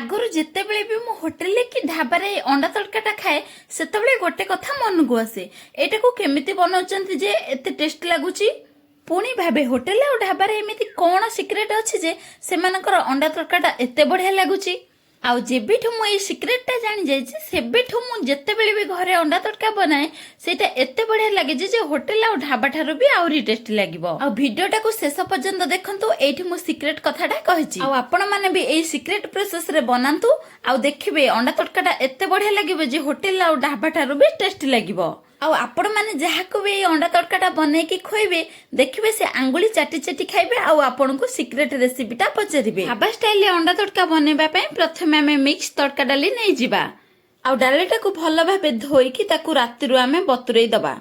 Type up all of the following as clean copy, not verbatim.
आगुरी जितेबले भी मो होटेल कि ढाबारे अंडा तड़काटा खाए सेतबले गोटे कथा मन को आसे एटा को केमिति बनाउचंती जे एते टेस्ट लागुची पुणी भाबे होटेल और ढाबारे एमिति कोन सिक्रेट अछि जे सेमानकर अंडा तड़काटा एते बढ़िया लागुची आउ जेबिठु मु ए सिक्रेटटा जानि जाय छी सेबिठु मु जेतेबेले भी घरे अंडा तड़का बनाए सेटा एते बढ़िया लागे जे होटेल और ढाबा ठारो भी आउरी टेस्ट लागिवो आ वीडियोटा को शेष पर्यंत देखंतु एठी मु सिक्रेट कथाटा कहिची आ आपण माने भी ए सिक्रेट प्रोसेस रे बनांतु आ देखिबे अंडा तड़काटा एते बढ़िया लागिवो जे होटेल और ढाबा ठारो भी टेस्ट लागिवो आउ आपण माने जहाको भी अंडा तड़काटा बनै की खोइबे देखिबे से आंगुली चाटी चाटी खाइबे आउ आपण को सिक्रेट रेसिपीटा पचरिबे ढाबा स्टाइल अंडा तड़का बनेबा पय प्रथमे हमें मिक्स तड़का डाली नै जिबा आउ डालीटा को भलो भाबे धोई की ताकू रातिरु हमें बतुरई दबा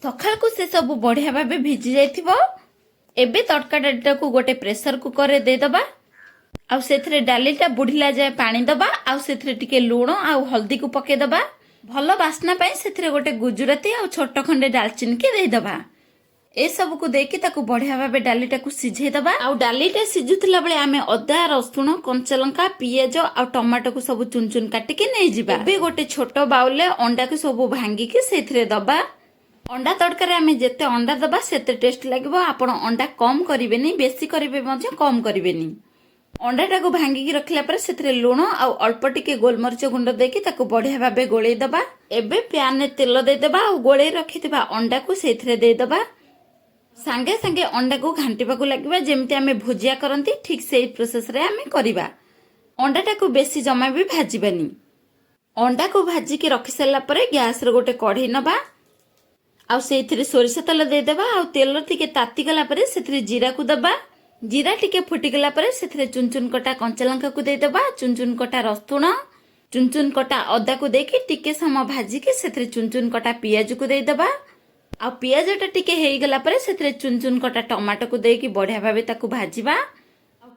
सखाल को से सब बढ़िया भाबे भिजी जाइथिबो एबे तड़का डालीटा को गोटे प्रेशर कुकर रे दे दबा आउ सेथरे डालीटा बुढिला जाय पानी दबा आउ सेथरे टिके लूण आउ हल्दी को पके दबा भलो बास्ना पाई सेथरे गोटे गुजराती आउ छोट खंडे दालचीनी के दे दबा ए सब को देकी ताकू बढ़िया भाबे डालीटा को सिझे दबा आउ डालीटा सिझुतला बेले आमे अदा रसुण कंचा लंका पियाज आउ टमाटो को सब चुन चुन काटी के नै जिबा बे गोटे छोट बाउल ले अंडा को सब भांगी के सेथरे दबा अंडा तड़का रे आमे जेते अंडा दबा सेते टेस्ट लागबो आपण अंडा कम करिवेनी बेसी करिवे मजे कम करिवेनी अंडाटा को भांगी की रखला पर सेथरे लूण आउ अल्प टिके गोलमरिच गुंड देकी ताकू बढ़िया भाबे गोळेई दबा एबे पैन ने तेल दे दबा आउ गोळेई रखितबा अंडा को सेथरे दे दबा संगे संगे अंडा को घांटीबा को लागबा जेमति हमें भुजिया करंती ठीक सेही प्रोसेस रे हमें करिबा अंडाटा को बेसी जमा भी भाजीबानी अंडा को भाजी के रखि सला परे गैस रे गोटे कढ़ई नबा आउ सेथिरे सोरिष तेल दे दबा आउ तेल टिके ताती गला परे सेथिरे जीरा को दबा जीरा टिके फुटी गला परे सेथिरे चुन चुन कटा कंचा लंका को दे दबा चुन चुन कटा रसुण चुन चुन कटा अदा को देके टिके समय भाजी के सेथिरे चुन चुन कटा पियाज को दे दबा आ पियाजटा टिके हेई गला परे सेथिरे चुन चुन कटा टमाटो को देकी बढ़िया भाबे ताकू भाजीबा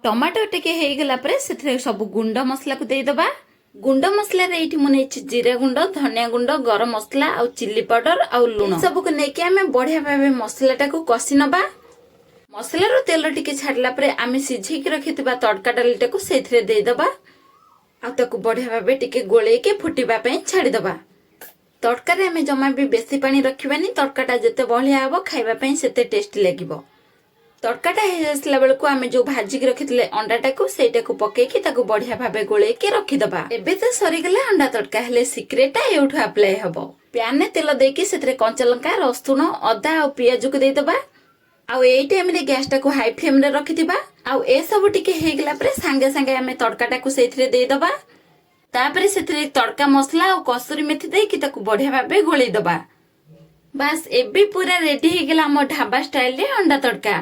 टमाटो टिके हेई गला परे सेथिरे सब गुंड मसला को दे दबा गुंड मसला रे एठी मने जीरा गुंड धनिया गुंड गरम मसला आ चिल्ली पाउडर आ लूण सब को नेकी हमें बढ़िया भाबे मसलाटा को कसी नबा मसला रो तेल टिके छाडला परे आमे सिझी के रखितबा तड़का डालीटा को सेथिरे दे दबा आ ताकू बढ़िया भाबे टिके गोळे के फुटीबा पय छाडी दबा तड़का रे आमे जमा भी बेसी पानी रखिबानी तड़काटा जते बढ़िया हबो खाइबा पय सेते टेस्टी लागिबो तड़काटा हे असला बेल को आमे जो भाजी के रखितले अंडाटा को सेटा को पके की ताकू बढ़िया भाबे गोळे के रखि दबा एबे तो सरी गला अंडा तड़का हेले सिक्रेटा एउठु अप्लाई हबो पैन ने तेल देकी सेतरे कंचा लंका रसुण अदा आ पियाज को दे दबा आउ एई टाइम रे गैस टा को हाई फ्लेम रे रखिथिबा आउ ए सब टिके हे गेला परे संगे संगे हमें तड़काटा को सेथिरे दे दबा तापरे सेथिरे तड़का मसला और कसूरी मेथी दे कि ताकू बढ़िया भाबे गोळेई दबा बस एबे पूरा रेडी हे गेला हम ढाबा स्टाइल रे अंडा तड़का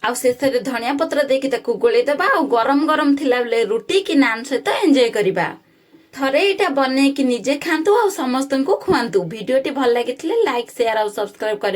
आउ सेथरे धनिया पत्र दे कि ताकू गोळेई दबा और गरम गरम थिला बेले रोटी कि नान सहित एन्जॉय करिबा थरे एटा बने कि निजे खांतु और समस्तन को खुआंतु वीडियोटी भल लागिथिले लाइक शेयर और सब्सक्राइब कर